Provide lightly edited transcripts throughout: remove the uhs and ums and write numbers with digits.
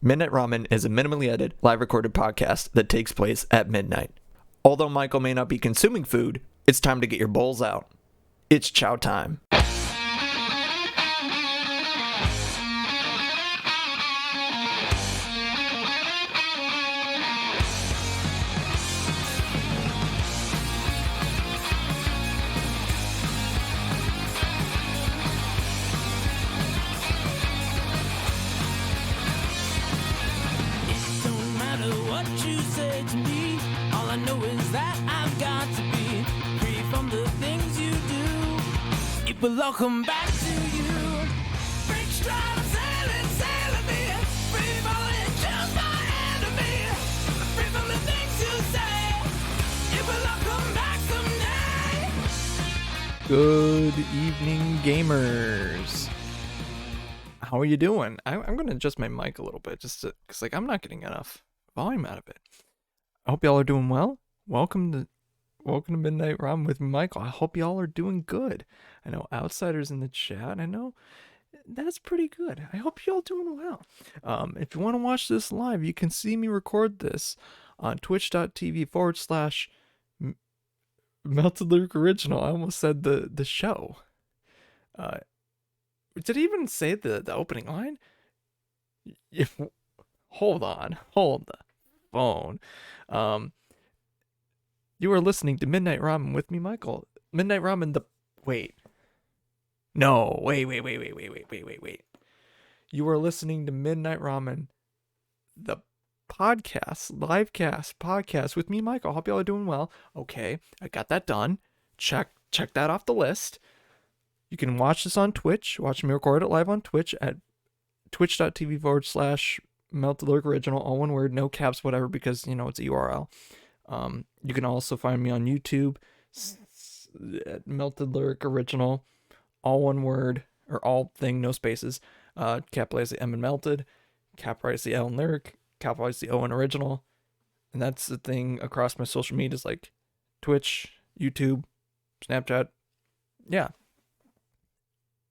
Midnight Ramen is a minimally edited, live recorded podcast that takes place at midnight. Although Michael may not be consuming food, it's time to get your bowls out. It's chow time. Welcome back to you. Break stride, sailing me. Free falling, just my enemy. Free from the things you say. It will all come back someday. Good evening, gamers. How are you doing? I'm going to adjust my mic a little bit just because I'm not getting enough volume out of it. I hope y'all are doing well. Welcome to Midnight Ramen with Michael. I hope y'all are doing good. I know outsiders in the chat. I know that's pretty good. I hope y'all doing well. If you want to watch this live, you can see me record this on twitch.tv/Melted Luke Original. I almost said the show. Did he even say the opening line? Hold the phone. You are listening to Midnight Ramen with me, Michael. Midnight Ramen, wait. You are listening to Midnight Ramen, the podcast, livecast podcast with me, Michael. Hope y'all are doing well. Okay, I got that done. Check that off the list. You can watch this on Twitch. Watch me record it live on Twitch at twitch.tv/Melted Luke Original, all one word, no caps, whatever, because, it's a URL. You can also find me on YouTube at Melted Lyric Original, all one word, or all thing, no spaces. Capitalize the M in Melted, capitalize the L in Lyric, capitalize the O in Original. And that's the thing across my social medias like Twitch, YouTube, Snapchat. Yeah.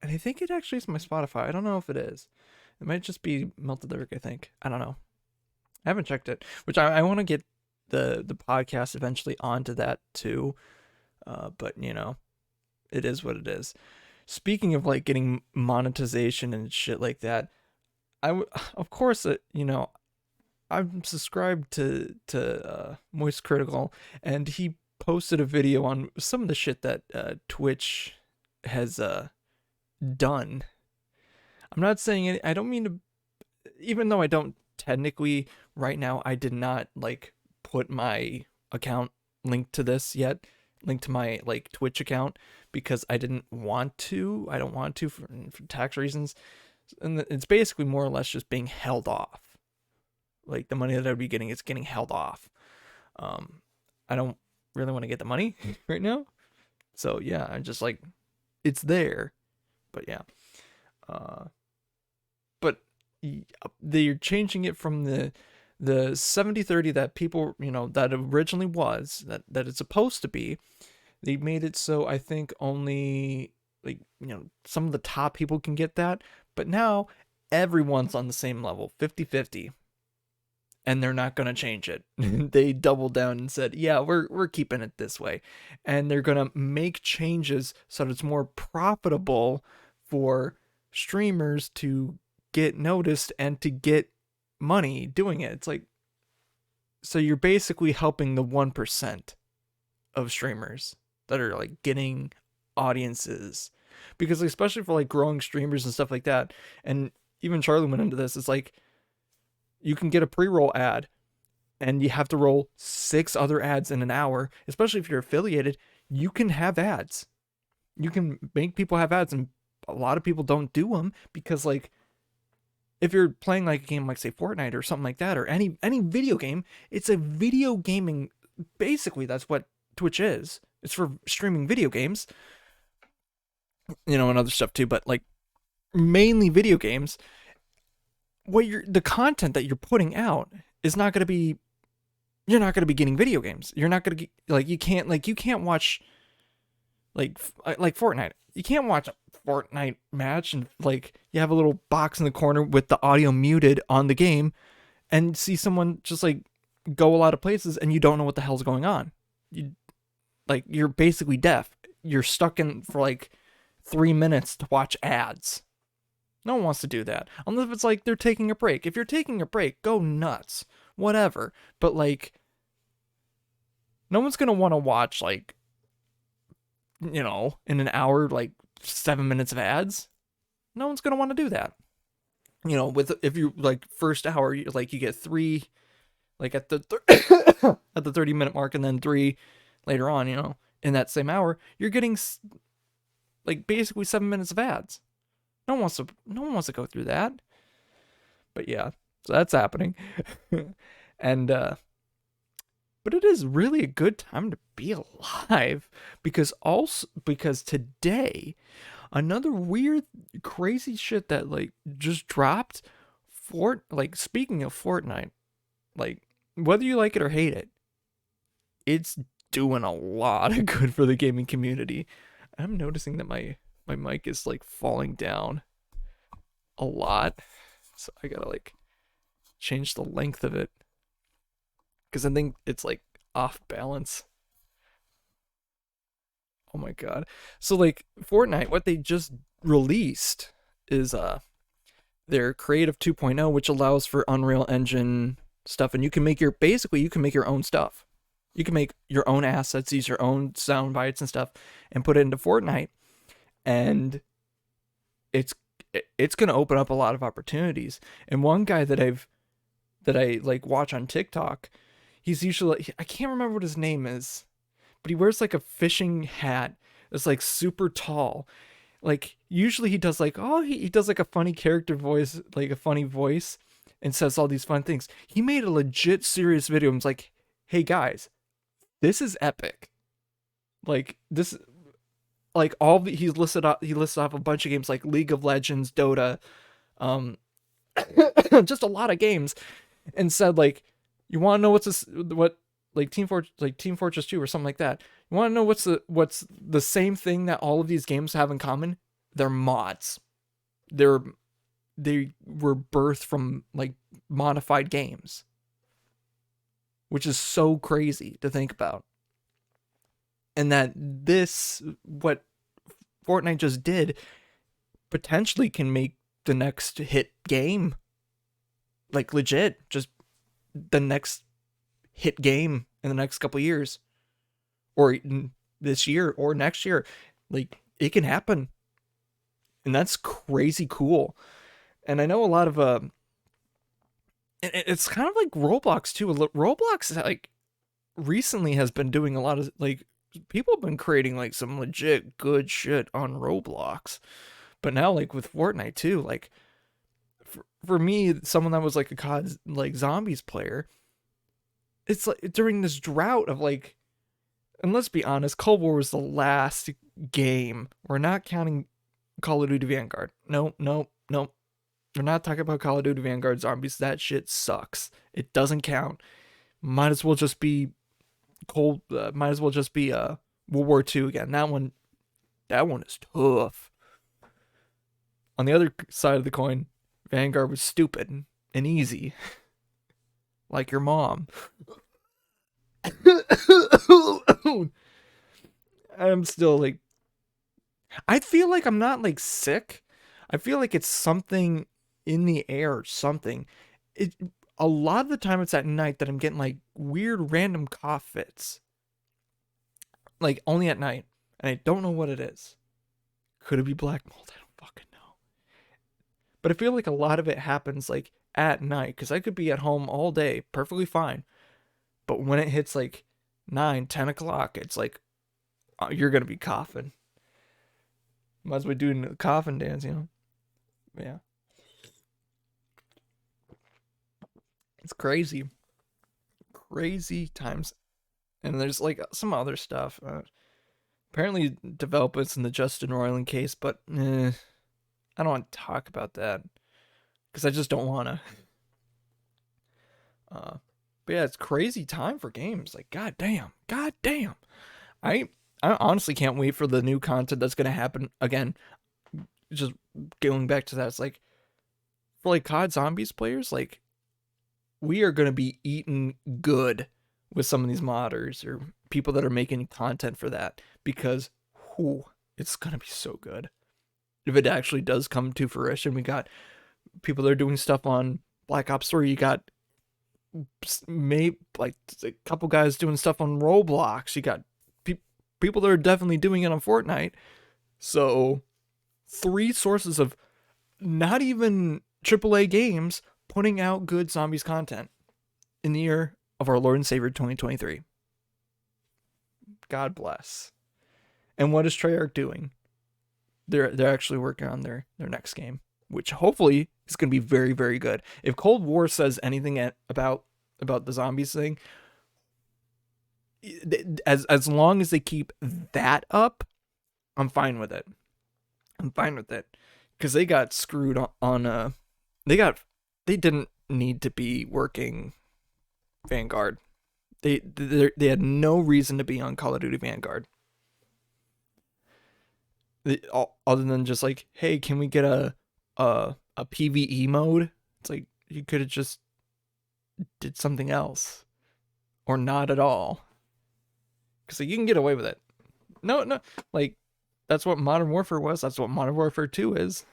And I think it actually is my Spotify. I don't know if it is. It might just be Melted Lyric, I think. I don't know. I haven't checked it, which I want to get the podcast eventually onto that too, but it is what it is. Speaking of getting monetization and shit like that, of course I'm subscribed to Moist Critical, and he posted a video on some of the shit that Twitch has done. I'm not saying I don't mean to, even though I don't technically right now, I did not put my account linked to this yet, linked to my Twitch account, because I don't want to for tax reasons, and it's basically more or less just being held off. The money that I'd be getting is getting held off. I don't really want to get the money right now, so yeah, I'm just it's there, but yeah, but they're changing it from the 70-30 that people, that originally was, that it's supposed to be. They made it so I think only some of the top people can get that, but now everyone's on the same level, 50-50, and they're not going to change it. They doubled down and said, yeah, we're keeping it this way, and they're going to make changes so that it's more profitable for streamers to get noticed and to get money doing it. It's so you're basically helping the 1% of streamers that are getting audiences, because especially for growing streamers and stuff like that, and even Charlie went into this, it's you can get a pre-roll ad and you have to roll 6 other ads in an hour. Especially if you're affiliated, you can have ads, you can make people have ads, and a lot of people don't do them because if you're playing a game say Fortnite or something like that, or any video game, it's a video gaming. Basically, that's what Twitch is. It's for streaming video games, and other stuff too, but mainly video games. The content that you're putting out is not going to be. You're not going to be getting video games. You're not going to get you can't watch Like Fortnite. You can't watch a Fortnite match and like you have a little box in the corner with the audio muted on the game and see someone just like go a lot of places and you don't know what the hell's going on. You're basically deaf. You're stuck in for like 3 minutes to watch ads. No one wants to do that. Unless it's like they're taking a break. If you're taking a break, go nuts. Whatever. But like no one's gonna want to watch like, in an hour, like 7 minutes of ads. No one's gonna want to do that. With if you like first hour, you get three, like at the at the 30-minute mark, and then three later on. In that same hour, you're getting like basically 7 minutes of ads. No one wants to go through that. But yeah, so that's happening, and but it is really a good time to be alive because today, another weird, crazy shit that like just dropped. Speaking of Fortnite, like whether you like it or hate it, it's doing a lot of good for the gaming community. I'm noticing that my mic is like falling down a lot, so I gotta like change the length of it because I think it's like off balance. Oh my god. So like Fortnite, what they just released is their Creative 2.0, which allows for Unreal Engine stuff, and you can make your own stuff. You can make your own assets, use your own sound bites and stuff, and put it into Fortnite, and it's gonna open up a lot of opportunities. And one guy that I like watch on TikTok, he's usually, I can't remember what his name is, but he wears like a fishing hat that's like super tall. Like usually he does like, he does like a funny character voice, like a funny voice, and says all these fun things. He made a legit serious video and was like, hey guys, this is epic. Like this, like he listed off a bunch of games like League of Legends, Dota, just a lot of games, and said like, you want to know what like Team Fortress 2 or something like that. You want to know what's the same thing that all of these games have in common? They're mods. They were birthed from like modified games, which is so crazy to think about. And that what Fortnite just did potentially can make the next hit game, like legit, just the next hit game in the next couple years, or this year or next year. Like it can happen, and that's crazy cool. And I know a lot of it's kind of like Roblox too. Roblox like recently has been doing a lot of like, people have been creating like some legit good shit on Roblox. But now like with Fortnite too, like for me, someone that was like a COD like zombies player, it's like during this drought of like, and let's be honest, Cold War was the last game. We're not counting Call of Duty Vanguard. No. We're not talking about Call of Duty Vanguard zombies. That shit sucks. It doesn't count. Might as well just be World War II again. That one is tough. On the other side of the coin, Vanguard was stupid and easy. Like your mom. I'm still like, I feel like I'm not like sick. I feel like it's something in the air or something. A lot of the time it's at night that I'm getting like weird random cough fits. Like only at night. And I don't know what it is. Could it be black mold? I don't fucking know. But I feel like a lot of it happens like at night, because I could be at home all day perfectly fine. But when it hits like 9-10 o'clock, it's like, you're going to be coughing. Might as well do the coffin dance, Yeah. It's crazy. Crazy times. And there's like some other stuff. Apparently developments in the Justin Roiland case, but I don't want to talk about that because I just don't want to. But yeah, it's crazy time for games. Like, god damn. I honestly can't wait for the new content that's gonna happen again. Just going back to that, it's like for like COD Zombies players, like we are gonna be eating good with some of these modders or people that are making content for that because whew, it's gonna be so good. If it actually does come to fruition, we got people that are doing stuff on Black Ops 3. You got maybe like a couple guys doing stuff on Roblox. You got people that are definitely doing it on Fortnite. So, three sources of not even AAA games putting out good zombies content in the year of our Lord and Savior 2023. God bless. And what is Treyarch doing? They're actually working on their next game, which hopefully is going to be very, very good. If Cold War says anything about the zombies thing, as long as they keep that up, I'm fine with it. I'm fine with it because they got screwed on they didn't need to be working Vanguard. They had no reason to be on Call of Duty Vanguard. Other than just like, hey, can we get a PvE mode? It's like you could have just did something else or not at all. Because like, you can get away with it. No, like that's what Modern Warfare was. That's what Modern Warfare 2 is.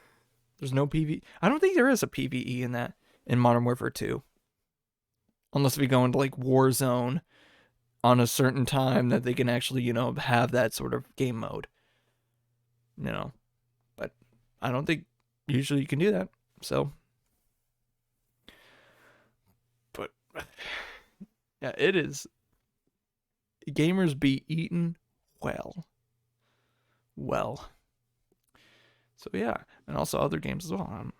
There's no PvE. I don't think there is a PvE in Modern Warfare 2. Unless we go into like Warzone on a certain time that they can actually, have that sort of game mode. But I don't think usually you can do that. So, but yeah, it is. Gamers be eaten well. So yeah, and also other games as well.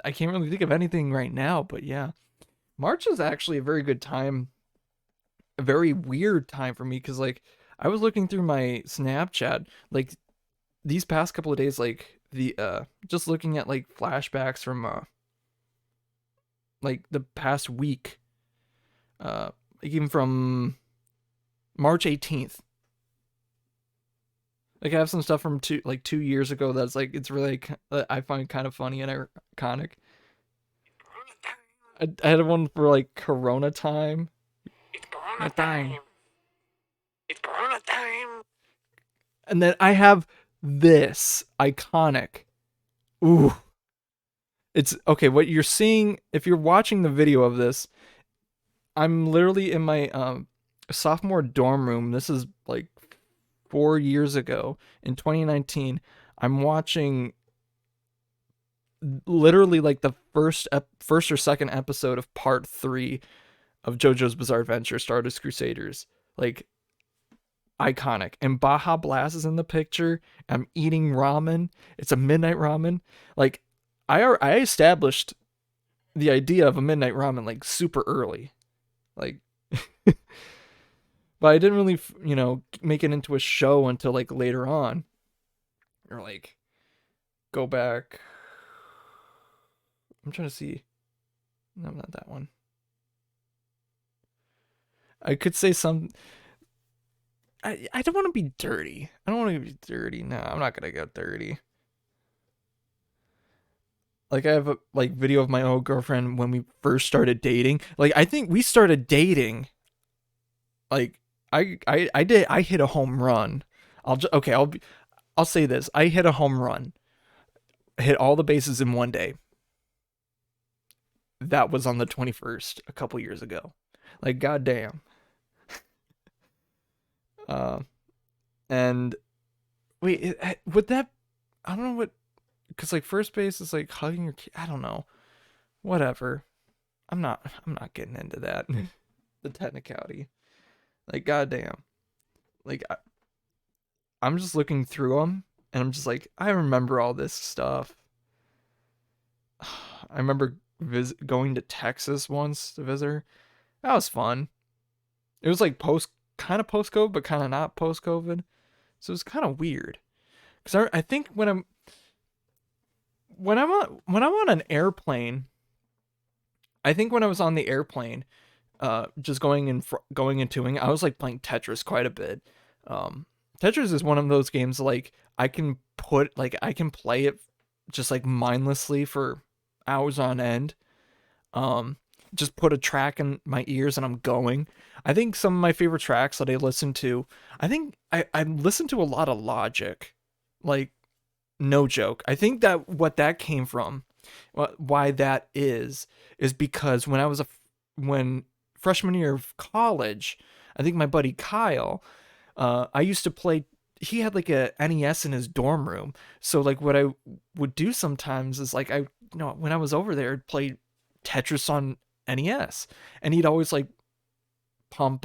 I can't really think of anything right now, but yeah, March is actually a very good time, a very weird time for me because like I was looking through my Snapchat like these past couple of days, like the just looking at like flashbacks from like the past week, like even from March 18th. Like I have some stuff from 2 years ago that's like it's really I find kind of funny and iconic. I had one for like Corona time. It's Corona time. It's Corona time. And then I have this iconic. Ooh. It's okay, what you're seeing if you're watching the video of this, I'm literally in my sophomore dorm room. This is like 4 years ago in 2019. I'm watching literally like the first or second episode of part 3 of JoJo's Bizarre Adventure Stardust Crusaders. Like iconic. And Baja Blast is in the picture. I'm eating ramen. It's a midnight ramen. Like I established the idea of a midnight ramen like super early. Like but I didn't really, make it into a show until like later on. Or like go back. I'm trying to see. No, not that one. I could say some. I don't want to be dirty. I don't want to be dirty. No, I'm not gonna get dirty. Like I have a like video of my old girlfriend when we first started dating. Like I think we started dating. Like I hit a home run. I'll say this. I hit a home run. Hit all the bases in one day. That was on the 21st a couple years ago. Like goddamn. And wait, would that I don't know what cuz like first base is like hugging your kid. I don't know. Whatever. I'm not getting into that. The technicality. Like goddamn. Like I'm just looking through them and I'm just like I remember all this stuff. I remember going to Texas once to visit her. That was fun. It was like kind of post COVID, but kind of not post COVID. So it was kind of weird. Because I think when I'm on an airplane, I think when I was on the airplane, just going and doing. I was like playing Tetris quite a bit. Tetris is one of those games like I can play it just like mindlessly for hours on end. Um, just put a track in my ears and I'm going. I think some of my favorite tracks that I listen to, I think I listen to a lot of Logic, like no joke. I think that what that came from, why that is because when freshman year of college, I think my buddy Kyle, I used to play. He had like a NES in his dorm room, so like what I would do sometimes is like when I was over there, I'd play Tetris on NES, and he'd always like pump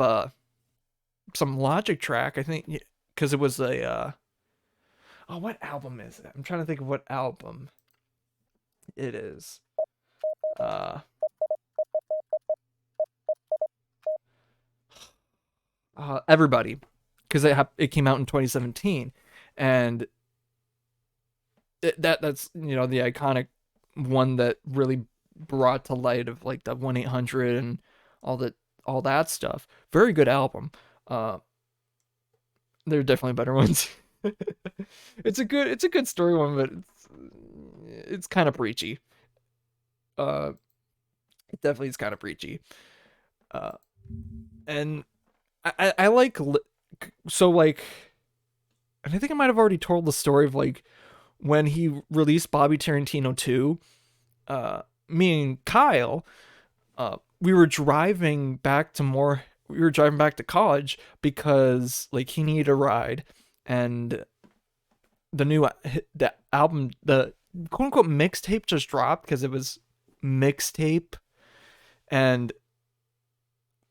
some Logic track. I think because it was a oh, what album is it? I'm trying to think of what album it is. Uh, Everybody, because it came out in 2017, and that's the iconic one that really brought to light of like the 1-800 and all that all that stuff. Very good album. Uh, there are definitely better ones. It's a good story one, but it's kind of preachy. Uh, it definitely is kind of preachy. Uh, and I like so like, and I think I might have already told the story of like when he released Bobby Tarantino 2. Me and Kyle, we were driving back to college because like he needed a ride, and the album, the quote unquote mixtape just dropped because it was mixtape, and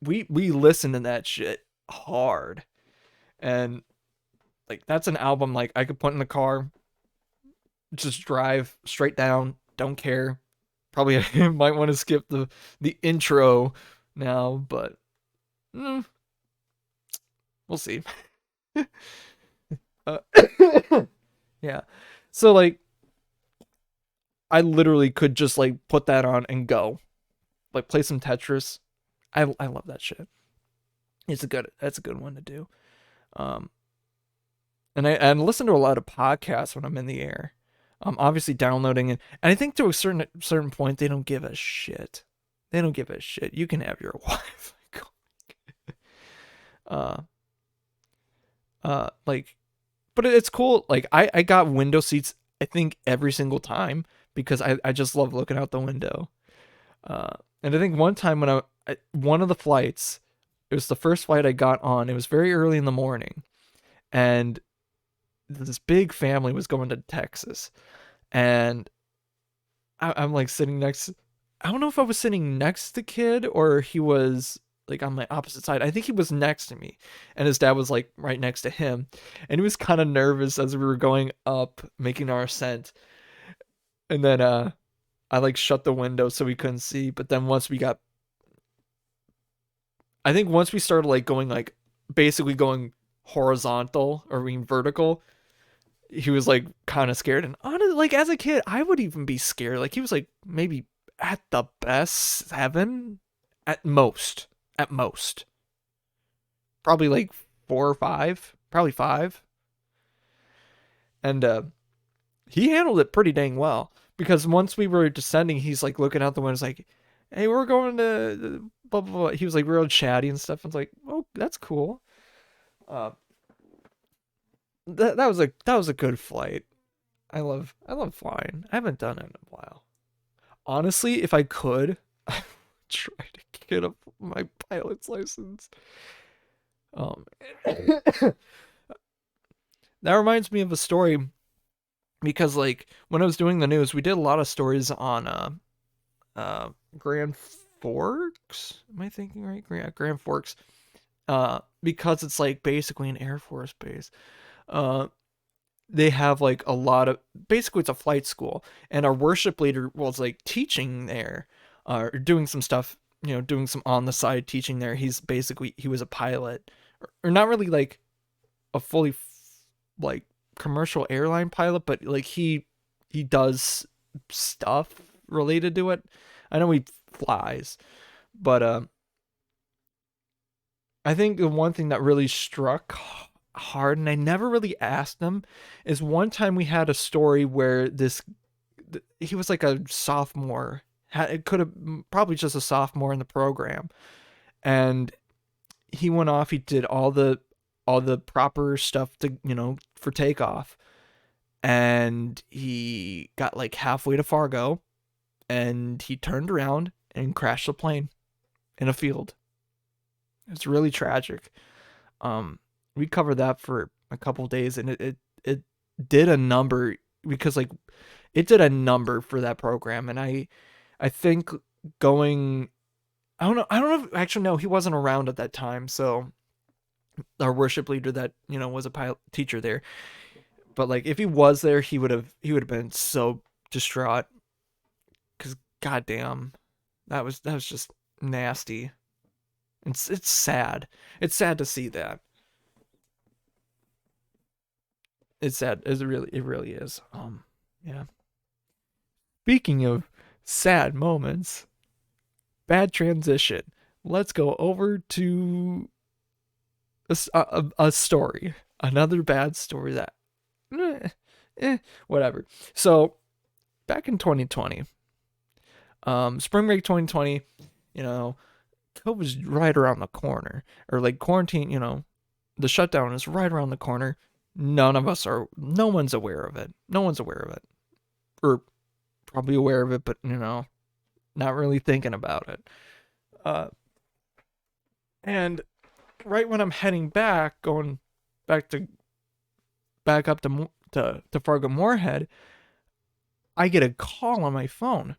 we listened to that shit hard, and like that's an album like I could put in the car, just drive straight down, don't care. Probably I might want to skip the intro now, but mm, we'll see. uh, yeah. So like I literally could just like put that on and go. Like play some Tetris. I love that shit. That's a good one to do. Um and listen to a lot of podcasts when I'm in the air. Obviously downloading it. And I think to a certain point they don't give a shit. They don't give a shit. You can have your Wi-Fi going. Like, but it's cool. Like I got window seats I think every single time because I just love looking out the window. And I think one time when one of the flights, it was the first flight I got on. It was very early in the morning, and this big family was going to Texas, and I'm like sitting next. I don't know if I was sitting next to the kid or he was like on my opposite side. I think he was next to me, and his dad was like right next to him, and he was kind of nervous as we were going up, making our ascent. And then I like shut the window so we couldn't see. But then I think once we started like going like basically going horizontal or being vertical, he was like kind of scared. And honestly, like as a kid, I would even be scared. Like he was like maybe at the best 7, at most, probably like 4 or 5, probably 5. And he handled it pretty dang well because once we were descending, he's like looking out the window, like, "Hey, we're going to blah blah blah." He was like real chatty and stuff. I was like, "Oh, that's cool." Uh, that was a good flight. I love flying. I haven't done it in a while. Honestly, if I could, I would try to get up my pilot's license. Um, that reminds me of a story because like when I was doing the news, we did a lot of stories on Grand Forks. Am I thinking right? Yeah, Grand Forks. Because it's like basically an Air Force base. Uh, they have like a lot of basically it's a flight school, and our worship leader was like teaching there, or doing some stuff, doing some on the side teaching there. He was a pilot, or not really like a fully like commercial airline pilot, but like he does stuff related to it. I know he flies, but I think the one thing that really struck hard, and I never really asked him, is one time we had a story where he was like a sophomore. It could have probably just a sophomore in the program, and he went off. He did all the proper stuff to for takeoff, and he got like halfway to Fargo, and he turned around and crashed the plane in a field. It's really tragic. Um, we covered that for a couple of days, and it did a number because like it did a number for that program, and I think going. I don't know. Actually, no, he wasn't around at that time. So our worship leader that was a pilot teacher there. But like if he was there, he would have been so distraught because goddamn, that was just nasty. It's sad. It's sad to see that. It's sad. It really is. Yeah. Speaking of sad moments, bad transition. Let's go over to a story. Another bad story that, eh, whatever. So back in 2020, spring break 2020, you know, COVID's right around the corner, or like quarantine. The shutdown is right around the corner. No one's aware of it. No one's aware of it, or probably aware of it, but not really thinking about it. Uh, and right when I'm heading back, going back to back up to Fargo Moorhead, I get a call on my phone,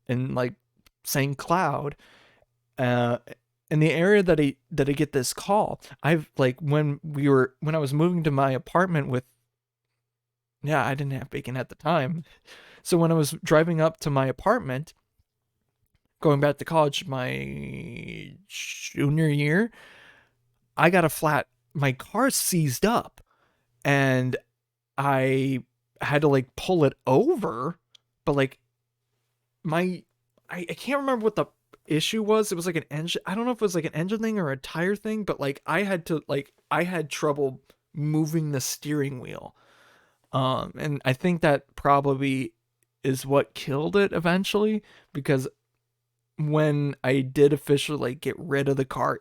and like saying cloud. Uh, in the area that I get this call, I've like when I was moving to my apartment with, yeah, I didn't have bacon at the time. So when I was driving up to my apartment, going back to college, my junior year, I got a flat. My car seized up, and I had to like pull it over, but like I can't remember what the issue was. It was like an engine. I don't know if it was like an engine thing or a tire thing, but like I had trouble moving the steering wheel. And I think that probably is what killed it eventually, because when I did officially like get rid of the car,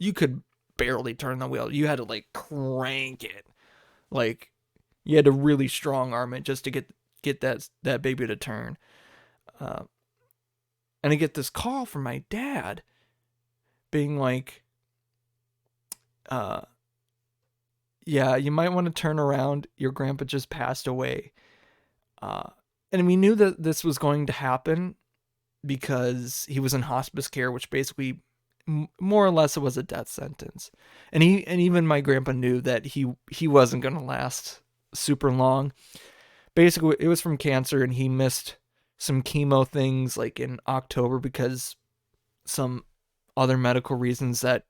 you could barely turn the wheel. You had to like crank it. Like you had to really strong arm it just to get that baby to turn. Uh, and I get this call from my dad being like, yeah, you might want to turn around. Your grandpa just passed away. And we knew that this was going to happen because he was in hospice care, which basically more or less it was a death sentence. And even my grandpa knew that he wasn't going to last super long. Basically, it was from cancer, and he missed some chemo things like in October because some other medical reasons that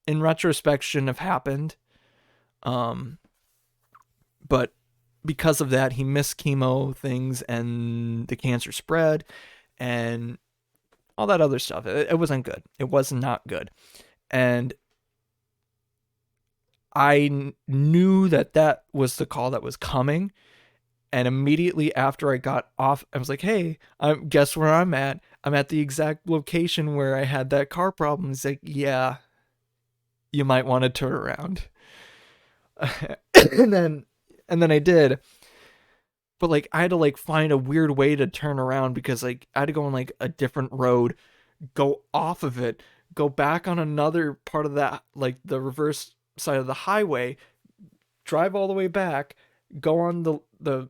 in retrospect shouldn't have happened. But because of that, he missed chemo things, and the cancer spread and all that other stuff. It wasn't good. It was not good. And I knew that was the call that was coming. And immediately after I got off, I was like, hey, guess where I'm at? I'm at the exact location where I had that car problem. He's like, yeah, you might want to turn around. and then I did. But like I had to like find a weird way to turn around because like I had to go on like a different road, go off of it, go back on another part of that, like the reverse side of the highway, drive all the way back, go on the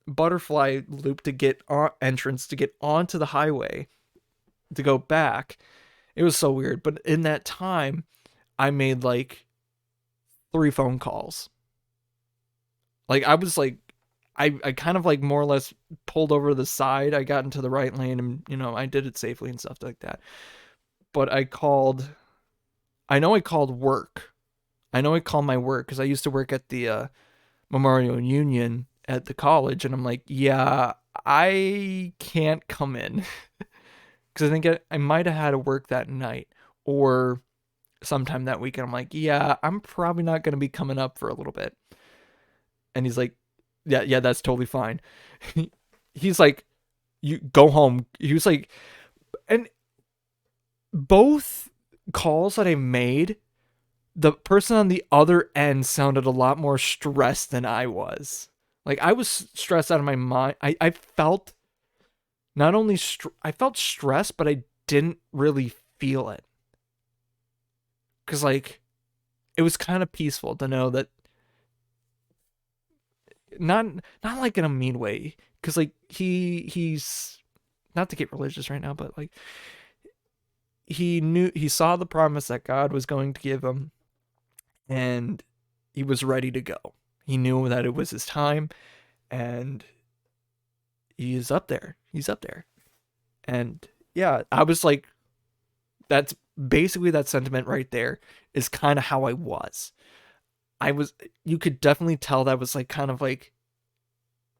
butterfly loop to get on entrance to get onto the highway to go back. It was so weird. But in that time, I made like 3 phone calls. Like I was like, I kind of like more or less pulled over to the side. I got into the right lane, and I did it safely and stuff like that. But I know I called work. I know I called my work because I used to work at the Memorial Union at the college, and I'm like, yeah, I can't come in because I think I might have had to work that night, or sometime that weekend. I'm like, yeah, I'm probably not going to be coming up for a little bit. And he's like, yeah, that's totally fine. He's like, you go home. He was like, and both calls that I made, the person on the other end sounded a lot more stressed than I was. Like, I was stressed out of my mind. I felt not only I felt stressed, but I didn't really feel it. Cause like it was kind of peaceful to know that, not not like in a mean way. Cause like he's not to get religious right now, but like he saw the promise that God was going to give him, and he was ready to go. He knew that it was his time, and he's up there. He's up there. And yeah, I was like, that's basically that sentiment right there is kind of how I was. You could definitely tell that was like kind of like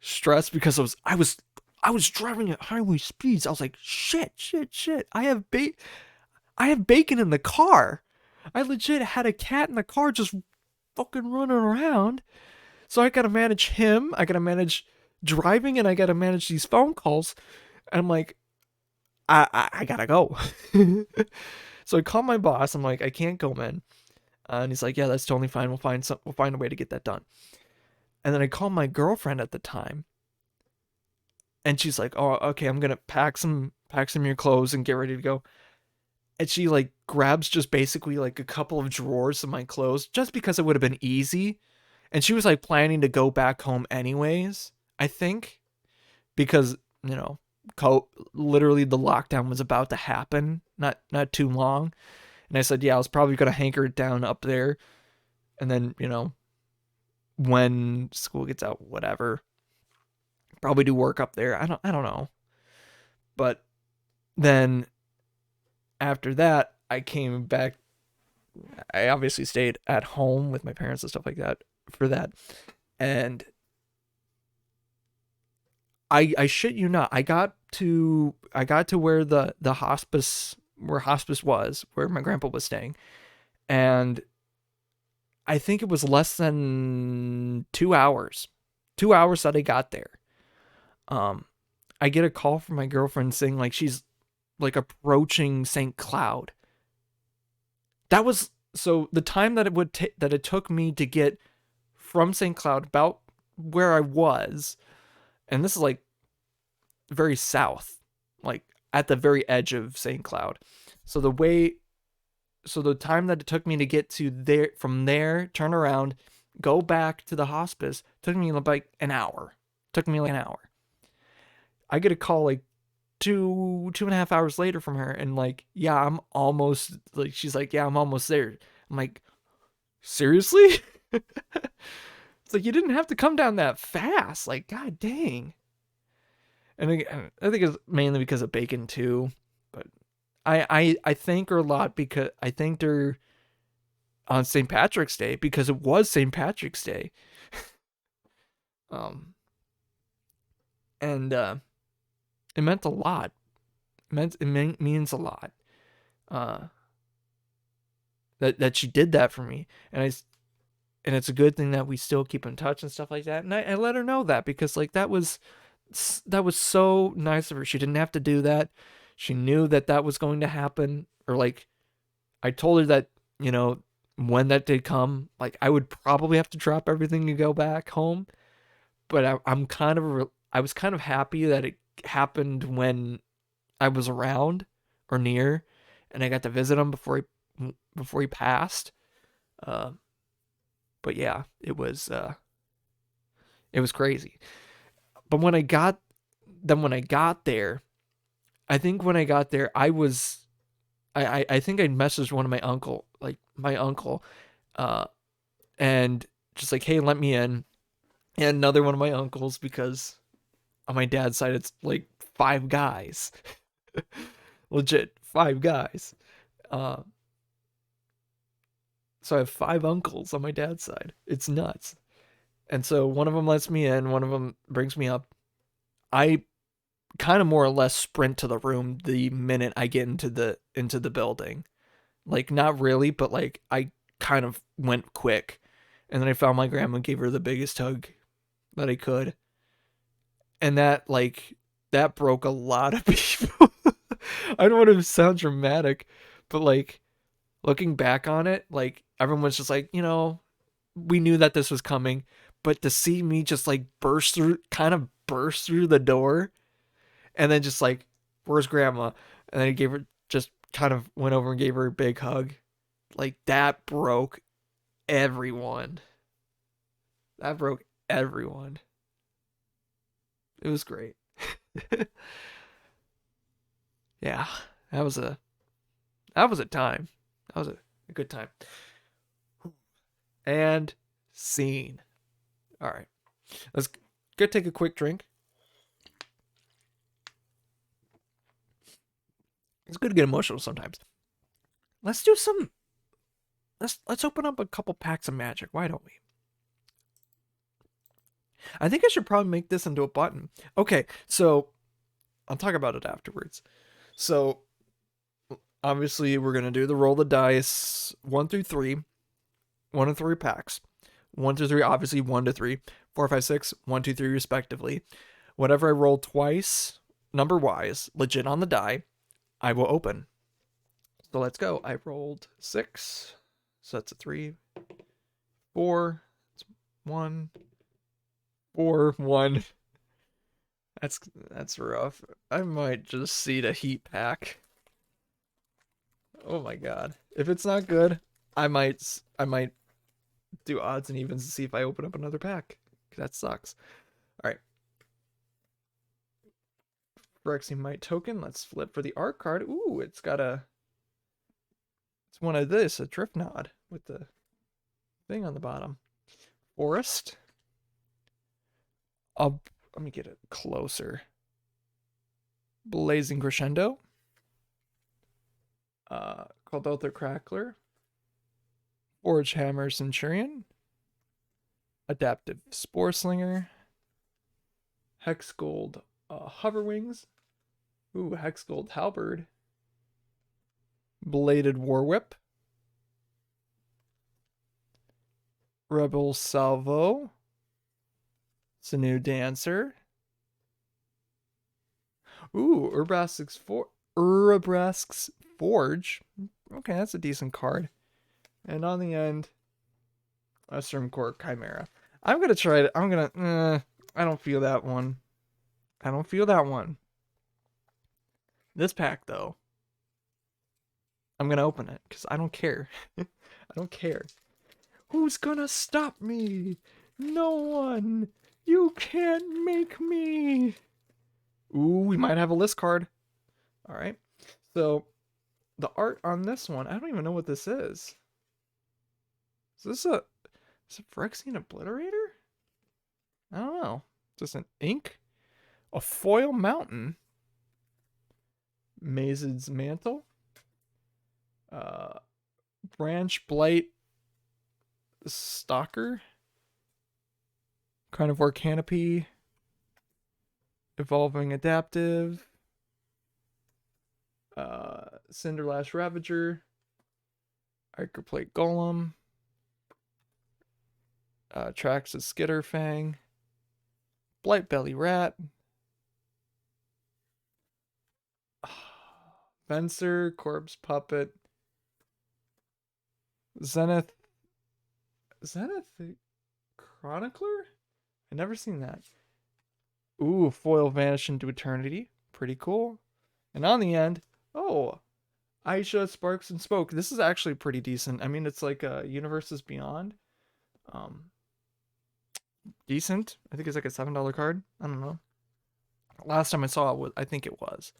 stressed because I was driving at highway speeds. I was like, shit. I have bacon in the car. I legit had a cat in the car just fucking running around. So I gotta manage him. I gotta manage driving, and I gotta manage these phone calls. And I'm like, I gotta go. So I call my boss. I'm like, I can't go, man. And he's like, yeah, that's totally fine. We'll find a way to get that done. And then I call my girlfriend at the time, and she's like, oh, okay, I'm gonna pack some of your clothes and get ready to go. And she like grabs just basically like a couple of drawers of my clothes just because it would have been easy. And she was like planning to go back home anyways, I think, because, you know, literally the lockdown was about to happen, not too long. And I said, yeah, I was probably going to hanker it down up there. And then, you know, when school gets out, whatever, probably do work up there. I don't know. But then after that, I came back. I obviously stayed at home with my parents and stuff like that for that. And I shit you not, I got to where the hospice was, where my grandpa was staying. And I think it was less than 2 hours. 2 hours that I got there. I get a call from my girlfriend saying like she's like approaching St. Cloud. That was so the time that it took me to get from St. Cloud about where I was, and this is like very south, like at the very edge of St. Cloud. So the time that it took me to get to there, from there, turn around, go back to the hospice, took me like an hour. I get a call like 2.5 hours later from her, and like, yeah, I'm almost, like, she's like, yeah, I'm almost there. I'm like, seriously? It's like, you didn't have to come down that fast. Like, god dang. And I think it's mainly because of bacon too, but I thank her a lot because I thanked her on St. Patrick's Day because it was St. Patrick's Day. um and it meant a lot. Means a lot. That she did that for me, and it's a good thing that we still keep in touch and stuff like that. And I let her know that because like that was so nice of her. She didn't have to do that. She knew that was going to happen, or like I told her that, you know, when that did come, like I would probably have to drop everything to go back home. But I was kind of happy that it happened when I was around or near, and I got to visit him before he passed. Uh, but yeah, it was crazy. But when I got there, I think when I got there, I think I messaged one of my uncle, and just like, hey, let me in. And another one of my uncles, because on my dad's side, it's like 5 guys. Legit 5 guys. Uh, so I have 5 uncles on my dad's side. It's nuts. And so one of them lets me in, one of them brings me up. I kind of more or less sprint to the room the minute I get into the building. Like, not really, but like I kind of went quick. And then I found my grandma and gave her the biggest hug that I could. And that broke a lot of people. I don't want to sound dramatic, but like looking back on it, like everyone's just like, we knew that this was coming, but to see me just like burst through the door and then just like, where's grandma? And then he gave her just kind of went over and gave her a big hug. Like that broke everyone. That broke everyone. It was great. Yeah, that was a time. That was a good time. And scene. All right, let's go take a quick drink. It's good to get emotional sometimes. Let's do some. Let's open up a couple packs of magic. Why don't we? I think I should probably make this into a button. Okay, so I'll talk about it afterwards. So obviously we're gonna do the roll the dice 1 through 3, 1 to 3 packs. 1 to 3, obviously 1 to 3, 4, 5, 6, 1, 2, 3, respectively. Whatever I roll twice, number wise, legit on the die, I will open. So let's go. I rolled 6, so that's a 3, 4, 1, 4, 1. That's rough. I might just seed a heat pack. Oh my god. If it's not good, I might do odds and evens to see if I open up another pack. That sucks. All right. Phyrexian Might token. Let's flip for the art card. Ooh, it's one of this, a drift nod with the thing on the bottom. Forest. Let me get it closer. Blazing Crescendo. Caldother Crackler. Forge Hammer Centurion. Adaptive Spore Slinger. Hex Gold Hoverwings. Ooh, Hex Gold Halberd. Bladed War Whip. Rebel Salvo. Sinew Dancer. Ooh, Urabrask's Forge. Okay, that's a decent card. And on the end, a Core Chimera. I'm gonna try it. I don't feel that one. I don't feel that one. This pack, though, I'm gonna open it because I don't care. I don't care. Who's gonna stop me? No one. You can't make me. Ooh, we might have a list card. All right. So the art on this one, I don't even know what this is. Is it Phyrexian Obliterator? I don't know. Is this an ink? A foil mountain? Mazed's Mantle? Branch Blight Stalker? Carnivore Canopy? Evolving Adaptive? Cinderlash Ravager? Ichorplate Golem? Traxxas Skitterfang? Blightbelly Rat? Fencer, Corpse Puppet, Zenith Chronicler? I never seen that. Ooh, foil Vanish into Eternity. Pretty cool. And on the end, Aisha Sparks and Spoke. This is actually pretty decent. I mean, it's like Universes Beyond. Decent. I think it's like a $7 card. I don't know. Last time I saw it, I think it was.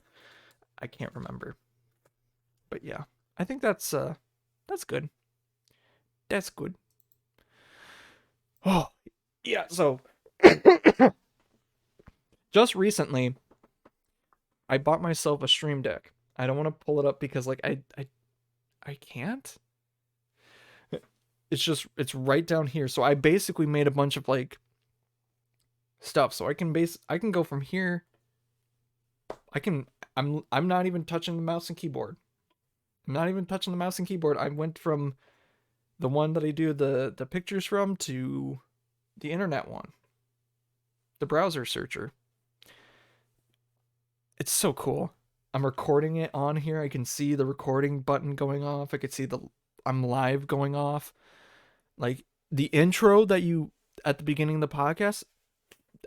I can't remember. But yeah, I think that's good. That's good. Oh, yeah, so just recently I bought myself a Stream Deck. I don't want to pull it up because like I can't. It's right down here. So I basically made a bunch of like stuff. So I can go from here. I'm not even touching the mouse and keyboard. I'm not even touching the mouse and keyboard. I went from the one that I do the pictures from to the internet one, the browser searcher. It's so cool. I'm recording it on here. I can see the recording button going off. I could see the I'm live going off. Like the intro that you at the beginning of the podcast,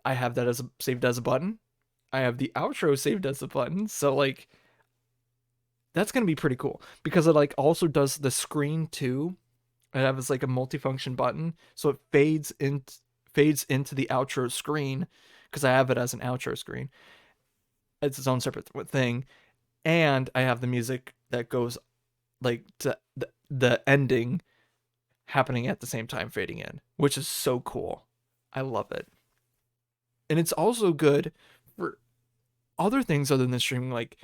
I have that as saved as a button. I have the outro saved as a button. So like that's gonna be pretty cool because it like also does the screen too. It has like a multifunction button, so it fades into the outro screen because I have it as an outro screen. It's its own separate thing, and I have the music that goes like to the ending happening at the same time fading in, which is so cool. I love it. And it's also good for other things other than streaming. Like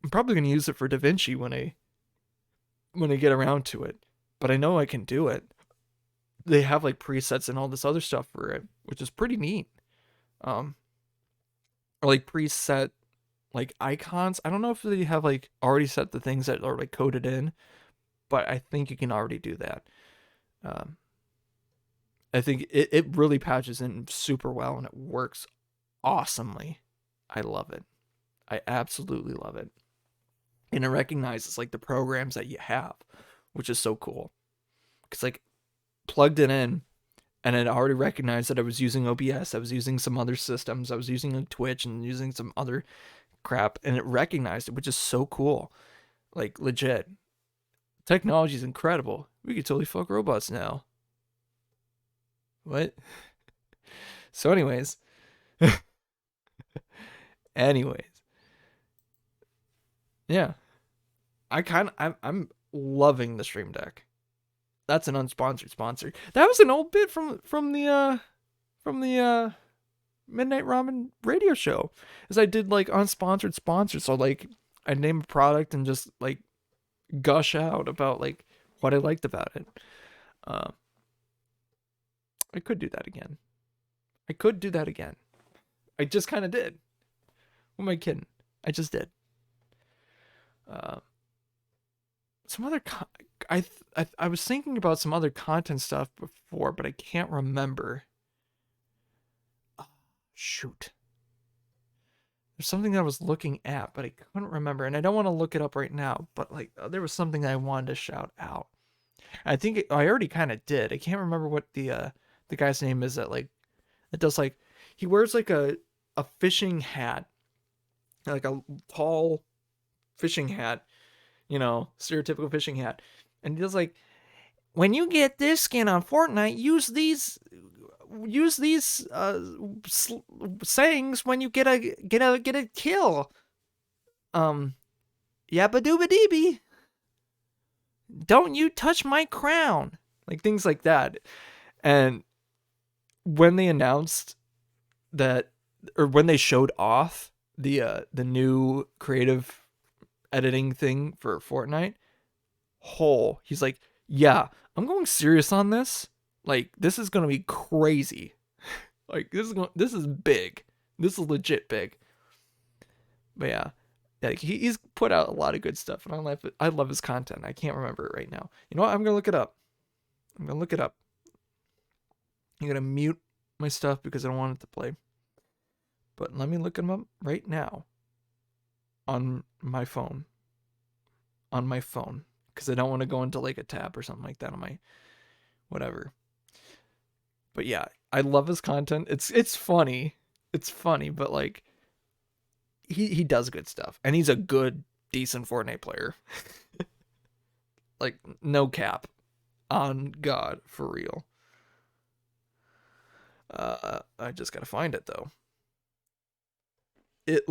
I'm probably gonna use it for DaVinci when I get around to it. But I know I can do it. They have like presets and all this other stuff for it, which is pretty neat. Or like preset like icons. I don't know if they have like already set the things that are like coded in, but I think you can already do that. Um, I think it really patches in super well and it works awesomely. I love it. I absolutely love it. And it recognizes like the programs that you have, which is so cool. Because like plugged it in and it already recognized that I was using OBS. I was using some other systems. I was using like Twitch and using some other crap, and it recognized it, which is so cool. Like legit. Technology is incredible. We could totally fuck robots now. What? So anyways. anyways. Yeah. I'm loving the Stream Deck. That's an unsponsored sponsor. That was an old bit from the Midnight Ramen radio show. As I did like unsponsored sponsors. So like I'd name a product and just like gush out about like what I liked about it. I could do that again. I just kind of did. Who am I kidding? I just did. Some other I was thinking about some other content stuff before, but I can't remember. Oh, shoot. There's something that I was looking at, but I couldn't remember, and I don't want to look it up right now. But like, there was something that I wanted to shout out. I think I already kind of did. I can't remember what the guy's name is that like it does like he wears like a fishing hat, like a tall fishing hat, stereotypical fishing hat, and he does like when you get this skin on Fortnite, use these sayings when you get a kill. Yabba dooba deeby. Don't you touch my crown. Like things like that. And when they announced that, or when they showed off the new creative editing thing for Fortnite, he's like, yeah, I'm going serious on this. Like this is gonna be crazy. Like this is big. This is legit big. But yeah, like he's put out a lot of good stuff, and I love his content. I can't remember it right now. You know what? I'm gonna look it up. I'm gonna mute my stuff because I don't want it to play. But let me look him up right now on my phone. Because I don't want to go into like a tab or something like that on my whatever. But yeah, I love his content. It's funny. It's funny, but like he does good stuff. And he's a good, decent Fortnite player. Like, no cap. On God, for real. I just gotta find it though. It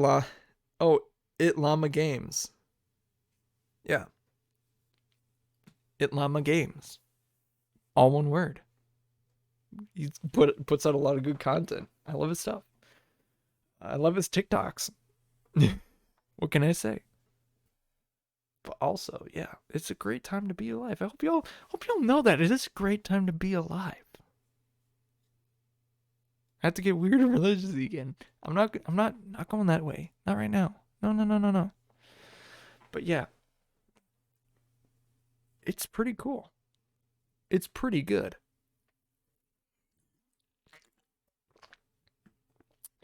Llama Games. Yeah. It Llama Games. All one word. He puts out a lot of good content. I love his stuff. I love his TikToks. What can I say? But also, yeah, it's a great time to be alive. I hope y'all know that it is a great time to be alive. I have to get weird and religious again. I'm not going that way. Not right now. No. But yeah, it's pretty cool. It's pretty good.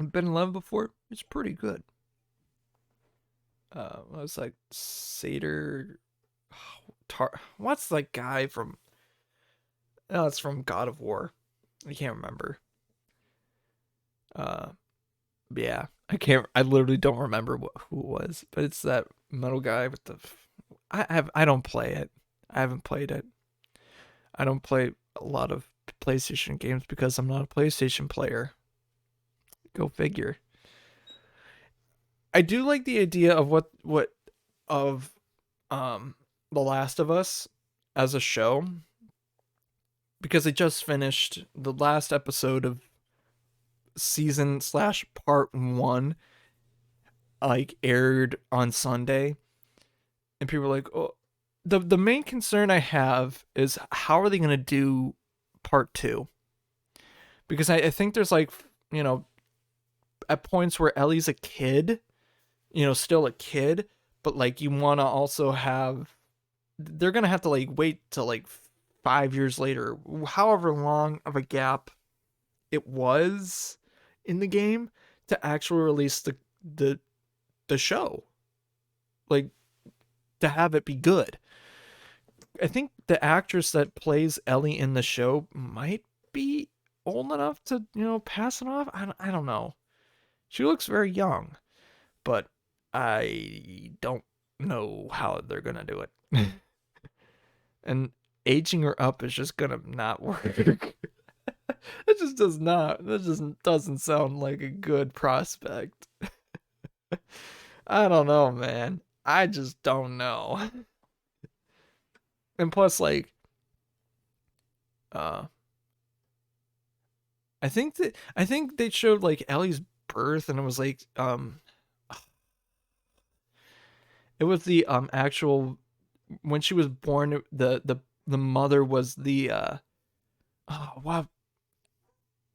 I've been in love before. It's pretty good. I was like Seder. What's that guy from? Oh, it's from God of War. I can't remember. Uh, yeah, I can't. I literally don't remember who it was, but it's that metal guy with the. I don't play it. I haven't played it. I don't play a lot of PlayStation games because I'm not a PlayStation player. Go figure. I do like the idea of what of The Last of Us as a show because they just finished the last episode of season slash part one, like aired on Sunday, and people are like, oh, the main concern I have is how are they gonna do part two? Because I think there's like, you know, at points where Ellie's a kid, still a kid, but like you want to also have, they're gonna have to like wait till like 5 years later, however long of a gap it was in the game to actually release the the show, like to have it be good. I think the actress that plays Ellie in the show might be old enough to pass it off. I don't know. She looks very young, but I don't know how they're gonna do it. And aging her up is just gonna not work. It just does not. That just doesn't sound like a good prospect. I don't know, man. I just don't know. And plus, like, uh, I think they showed like Ellie's birth, and it was like, it was the actual when she was born. The mother was the oh wow,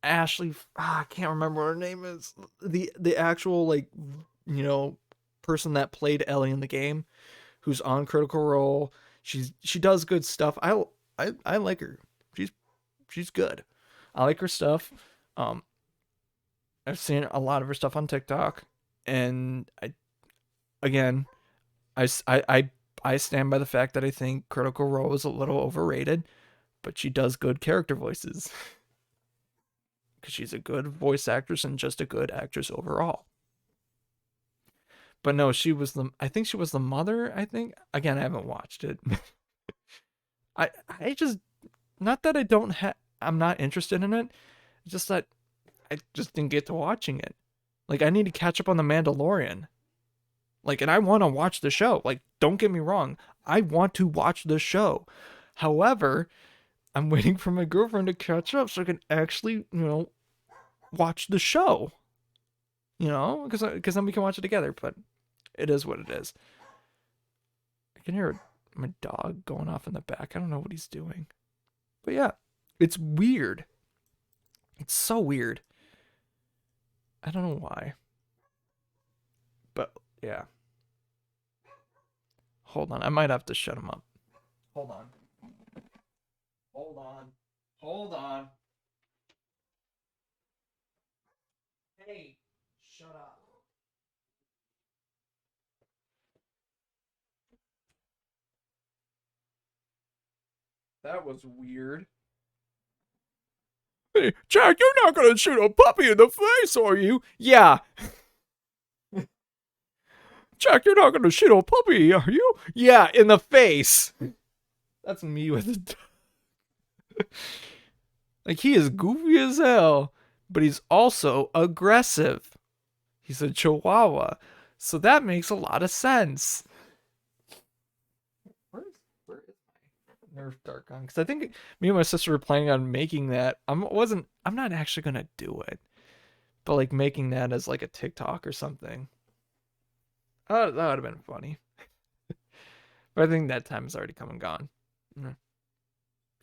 Ashley. I can't remember what her name is. The actual like you know person that played Ellie in the game, who's on Critical Role. She does good stuff. I like her. She's she's good. I like her stuff. Um, I've seen a lot of her stuff on TikTok, and again, I stand by the fact that I think Critical Role is a little overrated, but she does good character voices because she's a good voice actress and just a good actress overall. But no, I think she was the mother. I think again, I haven't watched it. I just, not that I don't have, I'm not interested in it. It's just that I just didn't get to watching it. Like I need to catch up on the Mandalorian. Like, and I want to watch the show. Like, don't get me wrong, I want to watch the show. However, I'm waiting for my girlfriend to catch up so I can actually, watch the show. Because then we can watch it together. But it is what it is. I can hear my dog going off in the back. I don't know what he's doing. But yeah, it's weird. It's so weird. I don't know why. But yeah. Hold on. I might have to shut him up. Hold on. Hold on. Hold on. Hey, shut up. That was weird. Hey, Jack, you're not gonna shoot a puppy in the face, are you? Yeah. Jack, you're not gonna shoot a puppy, are you? Yeah, in the face. That's me with the. Like, he is goofy as hell, but he's also aggressive. He's a chihuahua. So that makes a lot of sense. Where is my Nerf dart gun? Because I think me and my sister were planning on making that. I'm not actually gonna do it, but like making that as like a TikTok or something. Oh, that would have been funny. But I think that time is already come and gone. Mm.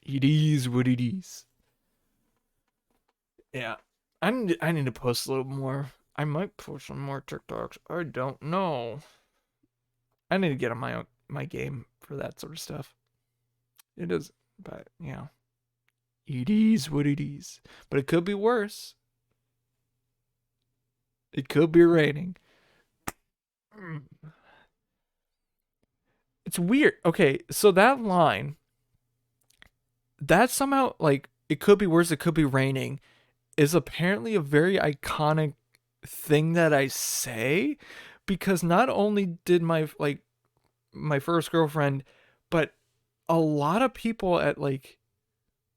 It is what it is. Yeah. I need to post a little more. I might post some more TikToks. I don't know. I need to get on my game for that sort of stuff. It is, but it is what it is. But it could be worse. It could be raining. It's weird. Okay, so that line, that somehow, like, it could be worse, it could be raining, is apparently a very iconic thing that I say, because not only did my first girlfriend, but a lot of people at, like,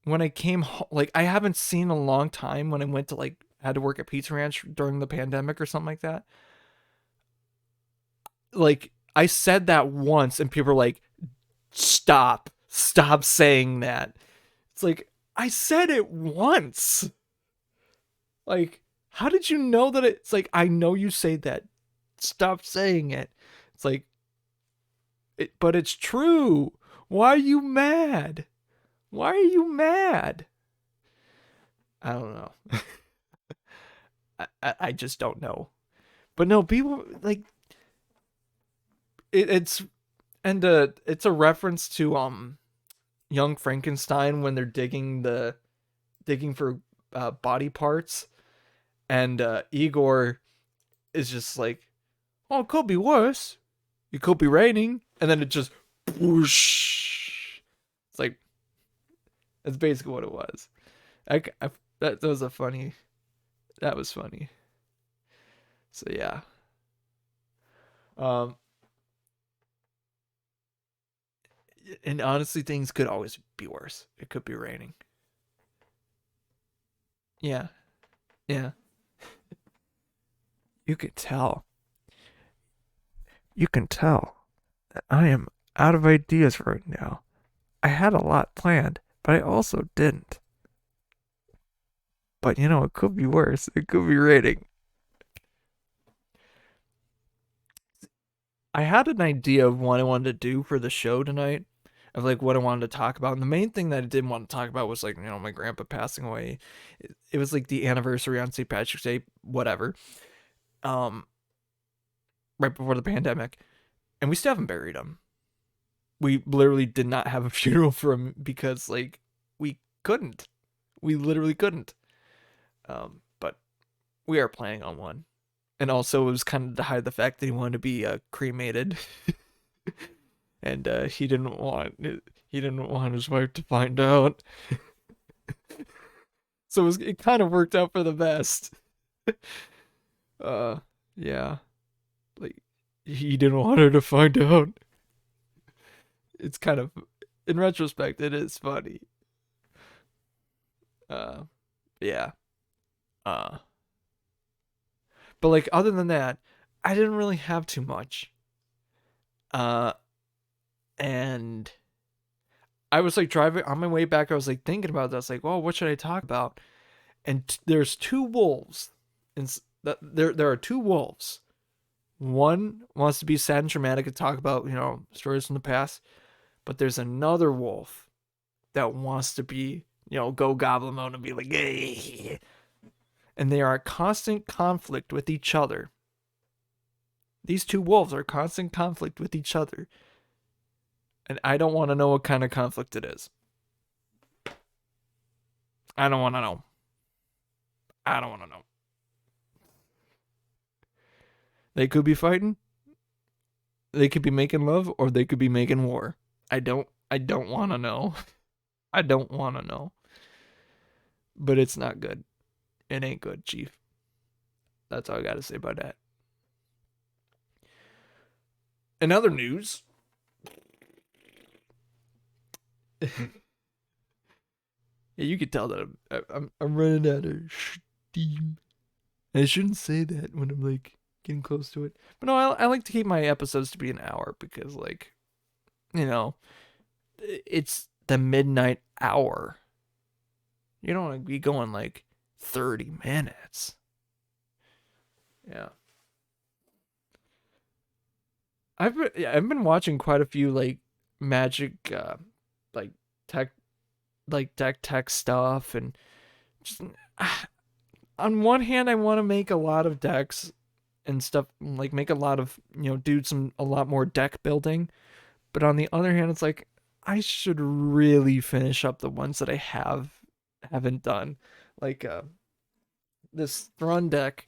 when I came like, I haven't seen a long time when I went to, like, had to work at Pizza Ranch during the pandemic or something like that. Like, I said that once and people were like, stop saying that. It's like, I said it once. Like, how did you know that it's like, I know you say that. Stop saying it. It's like, but it's true. Why are you mad? Why are you mad? I don't know. I just don't know. But no, people like it's and it's a reference to Young Frankenstein when they're digging for body parts, and Igor is just like, oh, it could be worse. It could be raining, and then it just whoosh. It's like, that's basically what it was. That was a funny. That was funny. So yeah. Um, and honestly, things could always be worse. It could be raining. Yeah, yeah. You could tell. You can tell that I am out of ideas right now. I had a lot planned, but I also didn't. But it could be worse. It could be raining. I had an idea of what I wanted to do for the show tonight, of like what I wanted to talk about. And the main thing that I didn't want to talk about was like, my grandpa passing away. It was like the anniversary on St. Patrick's Day, whatever. Um, right before the pandemic. And we still haven't buried him. We literally did not have a funeral for him because like we couldn't. We literally couldn't. But we are planning on one. And also it was kind of to hide the fact that he wanted to be cremated. And he didn't want his wife to find out. So it kind of worked out for the best. Yeah. Like, he didn't want her to find out. It's kind of, in retrospect, it is funny. Yeah. Uh but like, other than that, I didn't really have too much. Uh and I was like driving on my way back, I was like thinking about this, like, well, what should I talk about? And there's two wolves. And there are two wolves. One wants to be sad and dramatic and talk about, stories from the past, but there's another wolf that wants to be, go goblin mode and be like, hey. And they are a constant conflict with each other. These two wolves are constant conflict with each other. And I don't want to know what kind of conflict it is. I don't want to know. I don't want to know. They could be fighting. They could be making love, or they could be making war. I don't want to know. I don't want to know. But it's not good. It ain't good, Chief. That's all I got to say about that. In other news, yeah, you can tell that I'm running out of steam. I shouldn't say that when I'm like getting close to it. But no, I like to keep my episodes to be an hour because, like, it's the midnight hour. You don't want to be going like 30 minutes. Yeah. I've been watching quite a few like magic like tech tech stuff, and just on one hand I want to make a lot of decks and stuff, like make a lot of, do a lot more deck building, but on the other hand it's like I should really finish up the ones that I haven't done. Like this Thrun deck,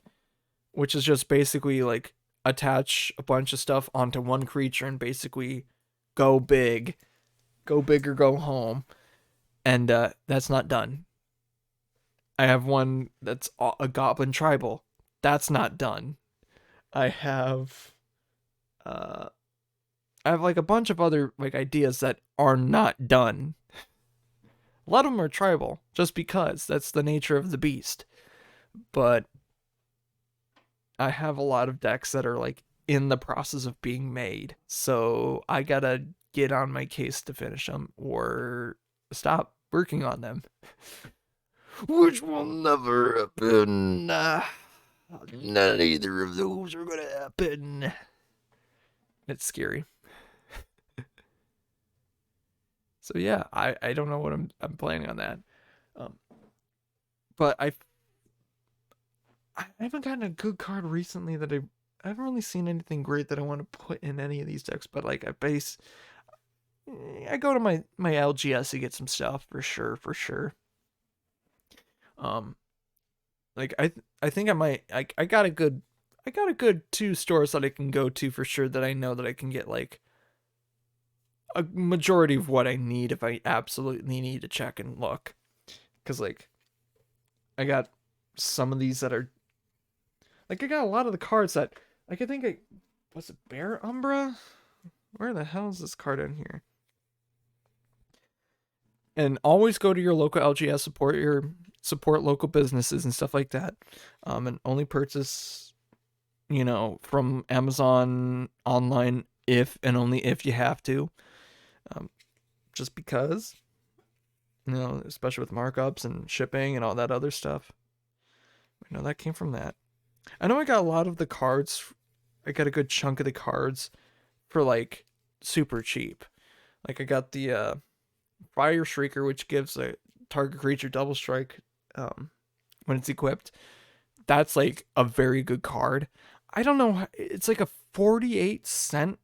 which is just basically like attach a bunch of stuff onto one creature and basically go big, go big or go home. And that's not done. I have one that's a goblin tribal. That's not done. I have uh I have like a bunch of other like ideas that are not done. A lot of them are tribal, just because that's the nature of the beast. But I have a lot of decks that are like in the process of being made. So I gotta get on my case to finish them or stop working on them. Which will never happen. Neither of those are gonna happen. It's scary. So yeah, I don't know what I'm planning on that. Um, but I haven't gotten a good card recently that I haven't really seen anything great that I want to put in any of these decks. But like I go to my LGS to get some stuff for sure, for sure. Um, like I think I might I got a good two stores that I can go to for sure that I know that I can get like a majority of what I need if I absolutely need to check and look. Cause like I got some of these that are like I got a lot of the cards that like I think I was it Bear Umbra? Where the hell is this card in here? And always go to your local LGS, support local businesses and stuff like that. And only purchase, from Amazon online if and only if you have to. Just because, especially with markups and shipping and all that other stuff. I know that came from that. I know I got a lot of the cards. I got a good chunk of the cards for like super cheap. Like I got the Fire Shrieker, which gives a target creature double strike when it's equipped. That's like a very good card. I don't know. It's like a 48-cent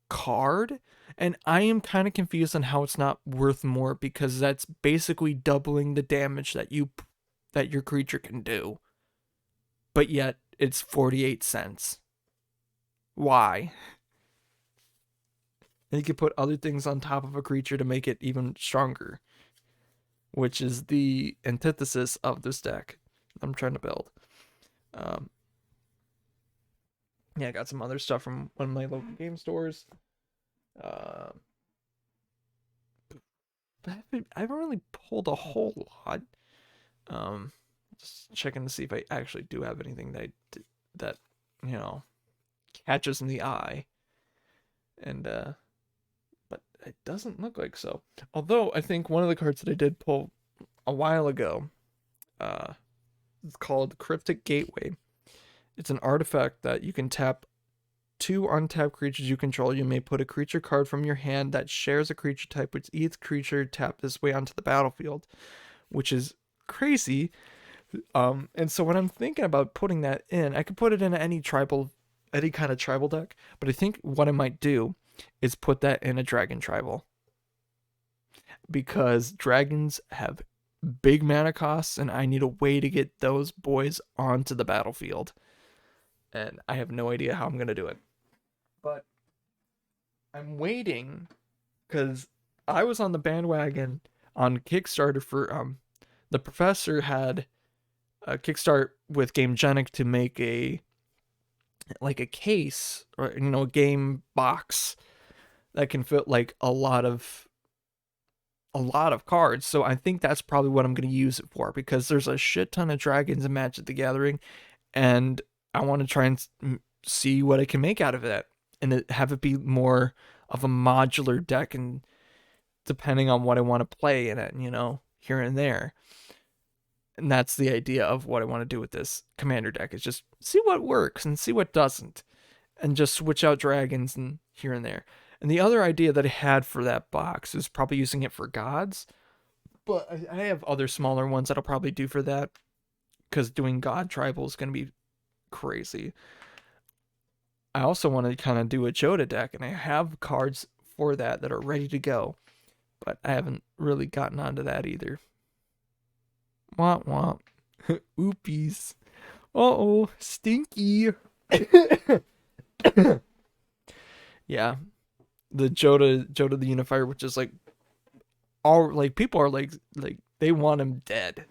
card. And I am kind of confused on how it's not worth more because that's basically doubling the damage that your creature can do. But yet it's 48 cents. Why? And you can put other things on top of a creature to make it even stronger, which is the antithesis of this deck I'm trying to build. Yeah, I got some other stuff from one of my local game stores. Uh, I haven't really pulled a whole lot. Just checking to see if I actually do have anything that catches in the eye, and but it doesn't look like so. Although I think one of the cards that I did pull a while ago, it's called Cryptic Gateway. It's an artifact that you can tap two untapped creatures you control. You may put a creature card from your hand that shares a creature type with each creature tapped this way onto the battlefield, which is crazy. And so when I'm thinking about putting that in, I could put it in any kind of tribal deck, but I think what I might do is put that in a dragon tribal. Because dragons have big mana costs, and I need a way to get those boys onto the battlefield. And I have no idea how I'm going to do it. But I'm waiting because I was on the bandwagon on Kickstarter for the professor had a Kickstart with GameGenic to make a case or a game box that can fit like a lot of cards. So I think that's probably what I'm going to use it for because there's a shit ton of dragons in Magic the Gathering, and I want to try and see what I can make out of it and have it be more of a modular deck, and depending on what I want to play in it, here and there. And that's the idea of what I want to do with this commander deck, is just see what works and see what doesn't, and just switch out dragons and here and there. And the other idea that I had for that box is probably using it for gods, but I have other smaller ones that I'll probably do for that, because doing god tribal is going to be crazy. I also want to kind of do a Joda deck, and I have cards for that are ready to go. but I haven't really gotten onto that either. Womp womp. Oopies. Uh-oh, stinky. Yeah, the Joda the Unifier, which is like all like people are like they want him dead.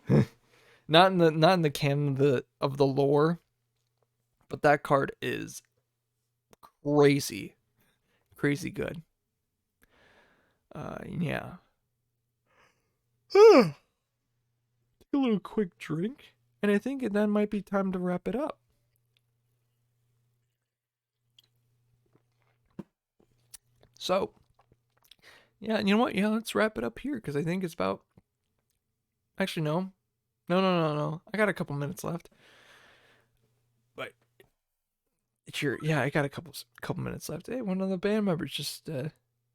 Not in the canon of the lore, but that card is crazy, crazy good. Yeah. Take a little quick drink, and I think that might be time to wrap it up. So, yeah, you know what? Yeah, let's wrap it up here because I think it's about. Actually, no. No. I got a couple minutes left. But sure, yeah, I got a couple minutes left. Hey, one of the band members just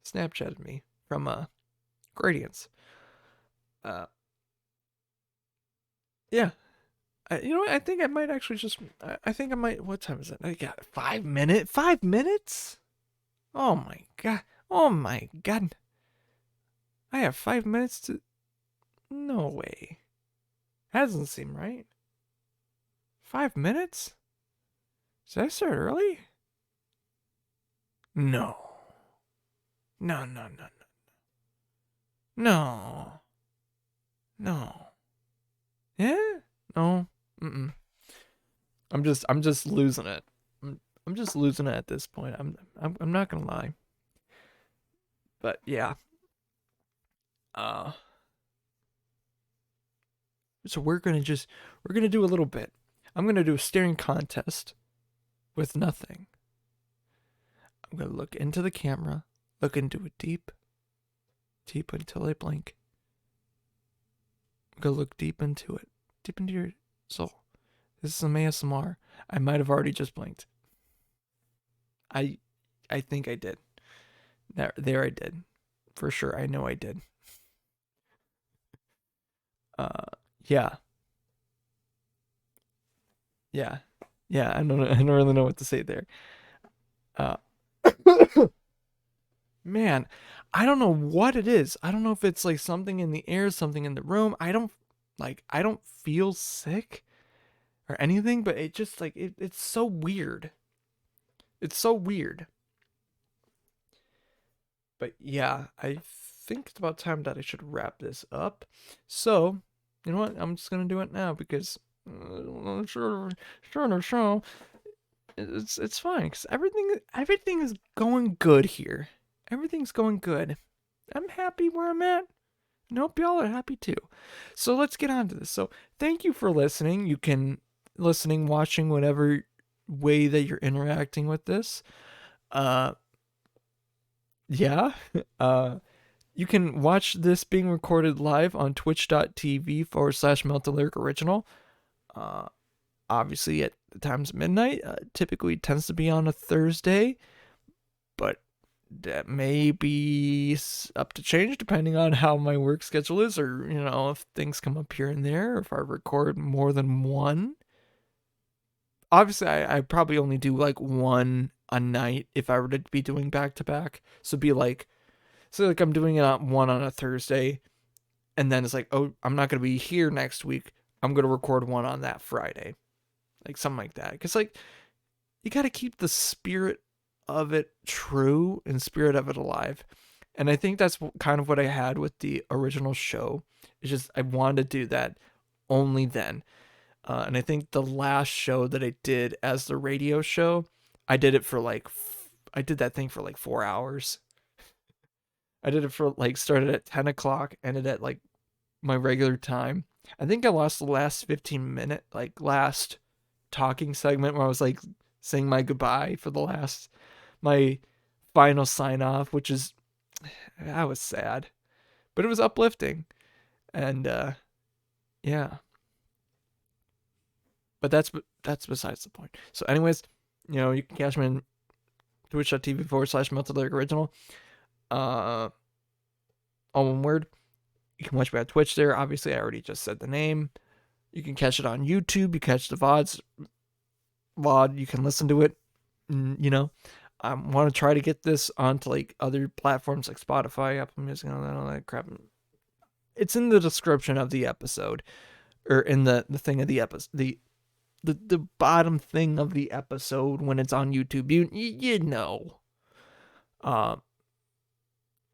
Snapchatted me from Gradients. Yeah. You know what? I think I might actually just. I think I might. What time is it? I got 5 minutes. 5 minutes? Oh my god. Oh my god. I have 5 minutes to. No way. That doesn't seem right. 5 minutes? Did I start early? No. No. No. No. Yeah? No. Mm-mm. I'm just losing it. I'm just losing it at this point. I'm not gonna lie. But yeah. Uh so we're gonna do a little bit. I'm gonna do a staring contest with nothing. I'm gonna look into the camera, look into it deep until I blink. I'm gonna look deep into it, deep into your soul. This is some ASMR. I might have already just blinked. I think I did. There I did. For sure, I know I did. Yeah. Yeah. Yeah, I don't really know what to say there. Uh Man, I don't know what it is. I don't know if it's like something in the air, something in the room. I don't feel sick or anything, but it just like it's so weird. It's so weird. But yeah, I think it's about time that I should wrap this up. So, you know what? I'm just gonna do it now because sure, it's fine because everything is going good here. Everything's going good. I'm happy where I'm at. I hope y'all are happy too. So let's get on to this. So thank you for listening. You can watching, whatever way that you're interacting with this. Yeah. You can watch this being recorded live on twitch.tv/Melted Original. Obviously at the times of midnight. Typically tends to be on a Thursday, but that may be up to change depending on how my work schedule is, or if things come up here and there, or if I record more than one. Obviously I probably only do like one a night if I were to be doing back to back. So I'm doing it on one on a Thursday, and then it's like, oh, I'm not gonna be here next week. I'm gonna record one on that Friday, like something like that. Because like you gotta keep the spirit of it true and spirit of it alive. And I think that's kind of what I had with the original show. It's just I wanted to do that only then. And I think the last show that I did as the radio show, I did it for like, I did that thing for like 4 hours. I did it for like, started at 10 o'clock, ended at like my regular time. I think I lost the last 15 minute, like last talking segment where I was like saying my goodbye for my final sign off, which is, I was sad, but it was uplifting. And, yeah. But that's besides the point. So anyways, you can catch me on twitch.tv/Melted Original. All one word. You can watch me on Twitch there. Obviously, I already just said the name. You can catch it on YouTube. You catch the VOD. You can listen to it. I want to try to get this onto like other platforms like Spotify, Apple Music, and all that crap. It's in the description of the episode, or in the thing of the episode, the bottom thing of the episode when it's on YouTube. You know.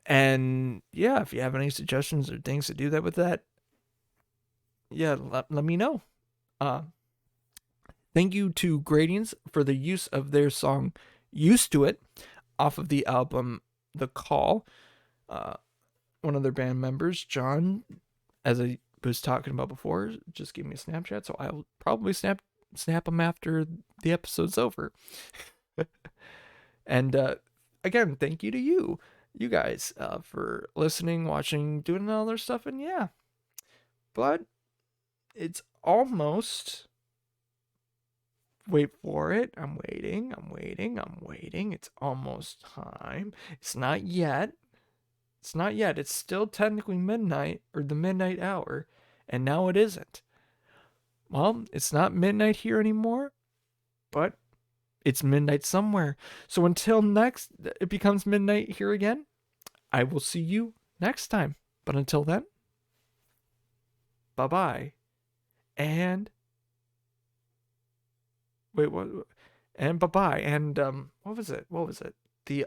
And yeah, if you have any suggestions or things to do that with that, yeah, let me know. Thank you to Gradients for the use of their song "Used to It" off of the album "The Call." One of their band members, John, as I was talking about before, just gave me a Snapchat, so I'll probably snap him after the episode's over. And again, thank you to you guys, for listening, watching, doing all their stuff, and yeah. But it's almost. Wait for it. I'm waiting. It's almost time. It's not yet. It's still technically midnight, or the midnight hour, and now it isn't. Well, it's not midnight here anymore, but it's midnight somewhere. So until next it becomes midnight here again, I will see you next time. But until then, bye-bye. And wait, what? And bye-bye. And what was it? The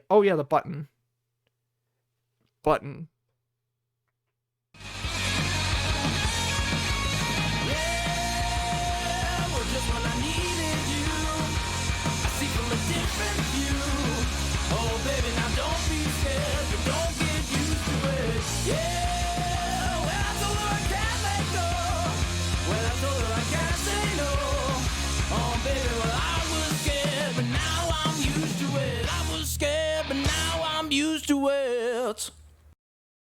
button. Different view. Oh, baby, now don't be scared, but don't get used to it. Yeah.